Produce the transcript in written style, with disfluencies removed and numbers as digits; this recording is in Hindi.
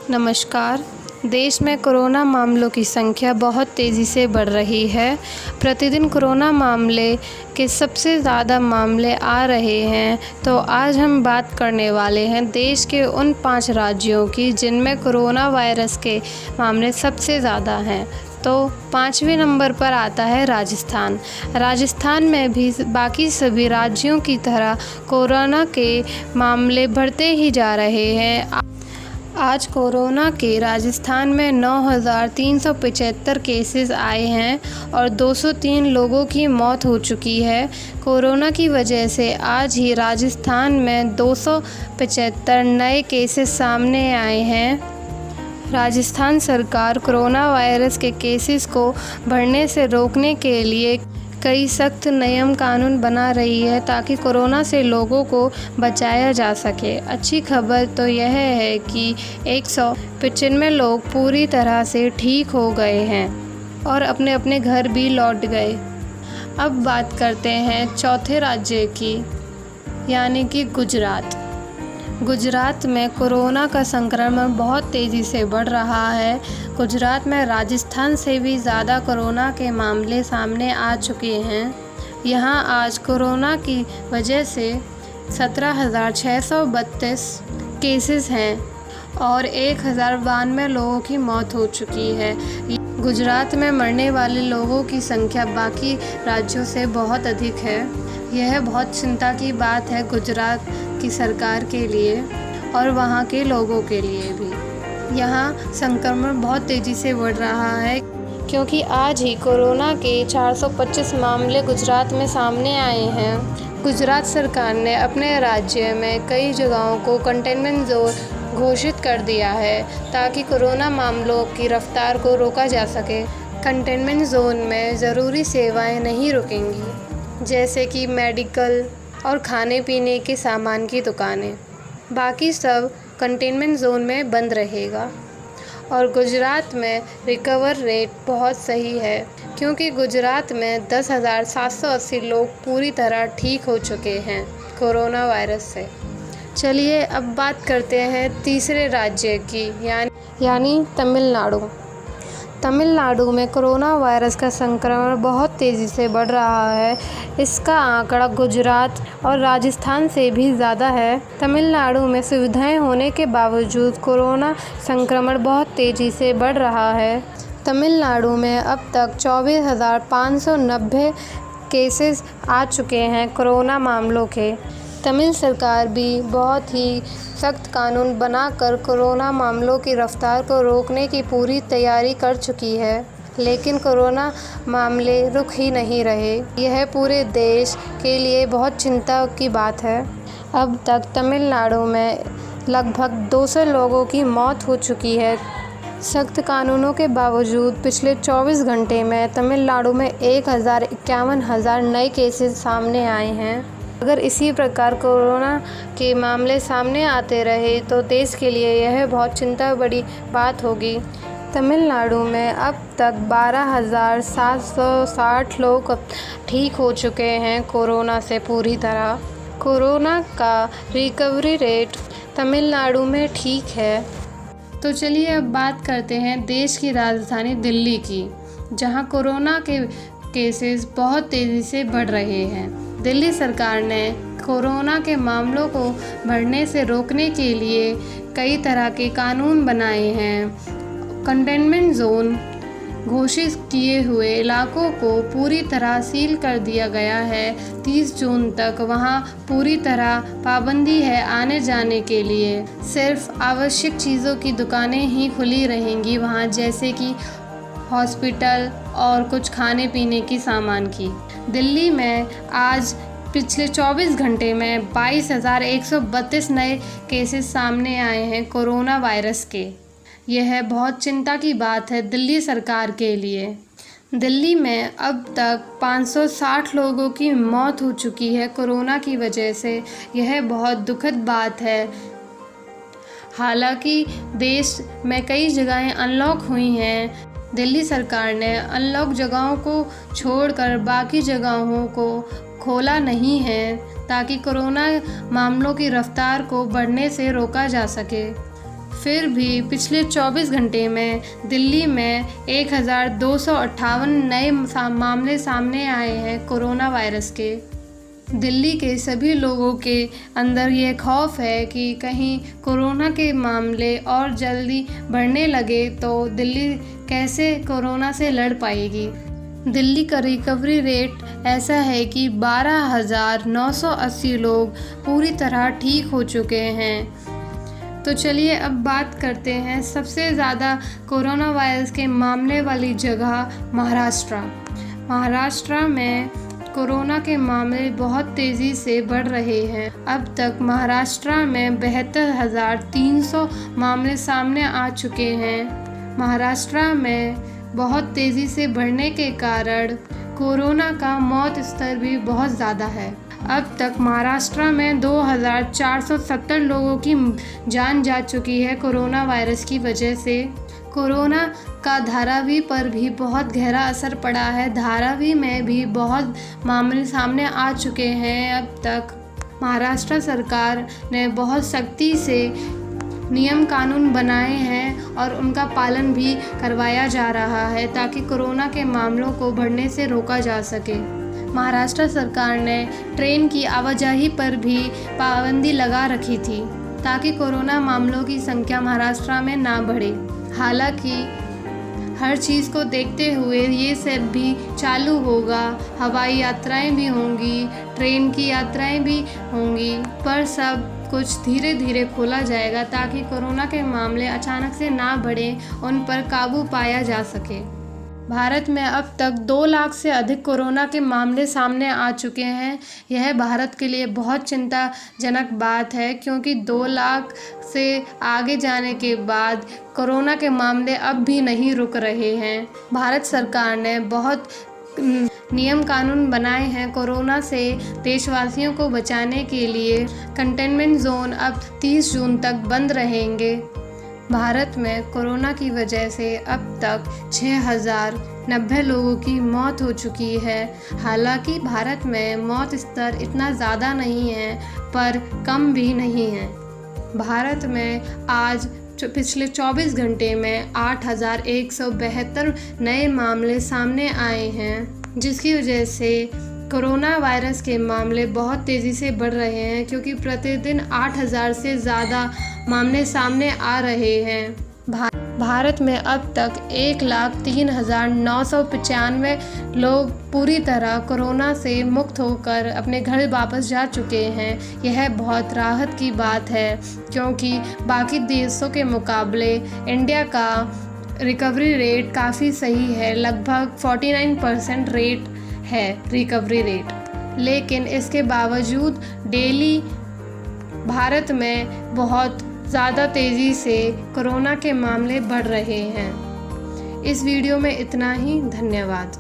नमस्कार। देश में कोरोना मामलों की संख्या बहुत तेज़ी से बढ़ रही है। प्रतिदिन कोरोना मामले के सबसे ज़्यादा मामले आ रहे हैं। तो आज हम बात करने वाले हैं देश के उन 5 राज्यों की जिनमें कोरोना वायरस के मामले सबसे ज़्यादा हैं। तो 5वें नंबर पर आता है राजस्थान। राजस्थान में भी बाकी सभी राज्यों की तरह कोरोना के मामले बढ़ते ही जा रहे हैं। आज कोरोना के राजस्थान में 9,375 केसेस आए हैं और 203 लोगों की मौत हो चुकी है। कोरोना की वजह से आज ही राजस्थान में 275 नए केसेस सामने आए हैं। राजस्थान सरकार कोरोना वायरस के केसेस को बढ़ने से रोकने के लिए कई सख्त नियम कानून बना रही है ताकि कोरोना से लोगों को बचाया जा सके। अच्छी खबर तो यह है कि 195 लोग पूरी तरह से ठीक हो गए हैं और अपने अपने घर भी लौट गए। अब बात करते हैं चौथे राज्य की, यानी कि गुजरात। गुजरात में कोरोना का संक्रमण बहुत तेज़ी से बढ़ रहा है। गुजरात में राजस्थान से भी ज़्यादा कोरोना के मामले सामने आ चुके हैं। यहाँ आज कोरोना की वजह से 17,632 केसेस हैं और 1,092 लोगों की मौत हो चुकी है। गुजरात में मरने वाले लोगों की संख्या बाकी राज्यों से बहुत अधिक है। यह बहुत चिंता की बात है गुजरात की सरकार के लिए और वहाँ के लोगों के लिए भी। यहाँ संक्रमण बहुत तेज़ी से बढ़ रहा है क्योंकि आज ही कोरोना के 425 मामले गुजरात में सामने आए हैं। गुजरात सरकार ने अपने राज्य में कई जगहों को कंटेनमेंट जोन घोषित कर दिया है ताकि कोरोना मामलों की रफ्तार को रोका जा सके। कंटेनमेंट जोन में ज़रूरी सेवाएं नहीं रुकेंगी, जैसे कि मेडिकल और खाने पीने के सामान की दुकानें। बाकी सब कंटेनमेंट जोन में बंद रहेगा। और गुजरात में रिकवर रेट बहुत सही है क्योंकि गुजरात में 10,780 लोग पूरी तरह ठीक हो चुके हैं कोरोना वायरस से। चलिए अब बात करते हैं तीसरे राज्य की, यानी तमिलनाडु। तमिलनाडु में कोरोना वायरस का संक्रमण बहुत तेज़ी से बढ़ रहा है। इसका आंकड़ा गुजरात और राजस्थान से भी ज़्यादा है। तमिलनाडु में सुविधाएं होने के बावजूद कोरोना संक्रमण बहुत तेज़ी से बढ़ रहा है। तमिलनाडु में अब तक 24,590 केसेस आ चुके हैं कोरोना मामलों के। तमिल सरकार भी बहुत ही सख्त कानून बनाकर कोरोना मामलों की रफ्तार को रोकने की पूरी तैयारी कर चुकी है, लेकिन कोरोना मामले रुक ही नहीं रहे। यह पूरे देश के लिए बहुत चिंता की बात है। अब तक तमिलनाडु में लगभग 200 लोगों की मौत हो चुकी है। सख्त कानूनों के बावजूद पिछले 24 घंटे में तमिलनाडु में 1,51,000 नए केसेस सामने आए हैं। अगर इसी प्रकार कोरोना के मामले सामने आते रहे तो देश के लिए यह बहुत चिंता बड़ी बात होगी। तमिलनाडु में अब तक 12,760 लोग ठीक हो चुके हैं कोरोना से पूरी तरह। कोरोना का रिकवरी रेट तमिलनाडु में ठीक है। तो चलिए अब बात करते हैं देश की राजधानी दिल्ली की, जहां कोरोना के केसेस बहुत तेज़ी से बढ़ रहे हैं। दिल्ली सरकार ने कोरोना के मामलों को बढ़ने से रोकने के लिए कई तरह के कानून बनाए हैं। कंटेनमेंट जोन घोषित किए हुए इलाकों को पूरी तरह सील कर दिया गया है। 30 जून तक वहां पूरी तरह पाबंदी है आने जाने के लिए। सिर्फ आवश्यक चीज़ों की दुकानें ही खुली रहेंगी वहां, जैसे कि हॉस्पिटल और कुछ खाने पीने की सामान की। दिल्ली में आज पिछले 24 घंटे में 22,132 नए केसेस सामने आए हैं कोरोना वायरस के। यह बहुत चिंता की बात है दिल्ली सरकार के लिए। दिल्ली में अब तक 560 लोगों की मौत हो चुकी है कोरोना की वजह से। यह बहुत दुखद बात है। हालांकि देश में कई जगहें अनलॉक हुई हैं। दिल्ली सरकार ने अनलॉक जगहों को छोड़कर बाकी जगहों को खोला नहीं है ताकि कोरोना मामलों की रफ्तार को बढ़ने से रोका जा सके। फिर भी पिछले 24 घंटे में दिल्ली में 1258 नए मामले सामने आए हैं कोरोना वायरस के। दिल्ली के सभी लोगों के अंदर ये खौफ है कि कहीं कोरोना के मामले और जल्दी बढ़ने लगे तो दिल्ली कैसे कोरोना से लड़ पाएगी। दिल्ली का रिकवरी रेट ऐसा है कि 12,980 लोग पूरी तरह ठीक हो चुके हैं। तो चलिए अब बात करते हैं सबसे ज़्यादा कोरोना वायरस के मामले वाली जगह महाराष्ट्र। महाराष्ट्र में कोरोना के मामले बहुत तेज़ी से बढ़ रहे हैं। अब तक महाराष्ट्र में 72,300 मामले सामने आ चुके हैं। महाराष्ट्र में बहुत तेज़ी से बढ़ने के कारण कोरोना का मौत स्तर भी बहुत ज़्यादा है। अब तक महाराष्ट्र में 2,470 लोगों की जान जा चुकी है कोरोना वायरस की वजह से। कोरोना का धारावी पर भी बहुत गहरा असर पड़ा है। धारावी में भी बहुत मामले सामने आ चुके हैं। अब तक महाराष्ट्र सरकार ने बहुत सख्ती से नियम कानून बनाए हैं और उनका पालन भी करवाया जा रहा है ताकि कोरोना के मामलों को बढ़ने से रोका जा सके। महाराष्ट्र सरकार ने ट्रेन की आवाजाही पर भी पाबंदी लगा रखी थी ताकि कोरोना मामलों की संख्या महाराष्ट्र में ना बढ़े। हालांकि हर चीज़ को देखते हुए ये सब भी चालू होगा। हवाई यात्राएं भी होंगी, ट्रेन की यात्राएं भी होंगी, पर सब कुछ धीरे धीरे खोला जाएगा ताकि कोरोना के मामले अचानक से ना बढ़े, उन पर काबू पाया जा सके। भारत में अब तक 2 लाख से अधिक कोरोना के मामले सामने आ चुके हैं। यह भारत के लिए बहुत चिंताजनक बात है क्योंकि 2 लाख से आगे जाने के बाद कोरोना के मामले अब भी नहीं रुक रहे हैं। भारत सरकार ने बहुत नियम कानून बनाए हैं कोरोना से देशवासियों को बचाने के लिए। कंटेनमेंट जोन अब 30 जून तक बंद रहेंगे। भारत में कोरोना की वजह से अब तक 6,090 लोगों की मौत हो चुकी है। हालांकि भारत में मौत स्तर इतना ज़्यादा नहीं है पर कम भी नहीं है। भारत में आज पिछले 24 घंटे में 8,172 नए मामले सामने आए हैं, जिसकी वजह से कोरोना वायरस के मामले बहुत तेज़ी से बढ़ रहे हैं क्योंकि प्रतिदिन 8,000 से ज़्यादा मामले सामने आ रहे हैं। भारत में अब तक 1,03,995 लोग पूरी तरह कोरोना से मुक्त होकर अपने घर वापस जा चुके हैं। यह बहुत राहत की बात है क्योंकि बाकी देशों के मुकाबले इंडिया का रिकवरी रेट काफ़ी सही है। लगभग 49% रेट है रिकवरी रेट, लेकिन इसके बावजूद डेली भारत में बहुत ज़्यादा तेज़ी से कोरोना के मामले बढ़ रहे हैं। इस वीडियो में इतना ही। धन्यवाद।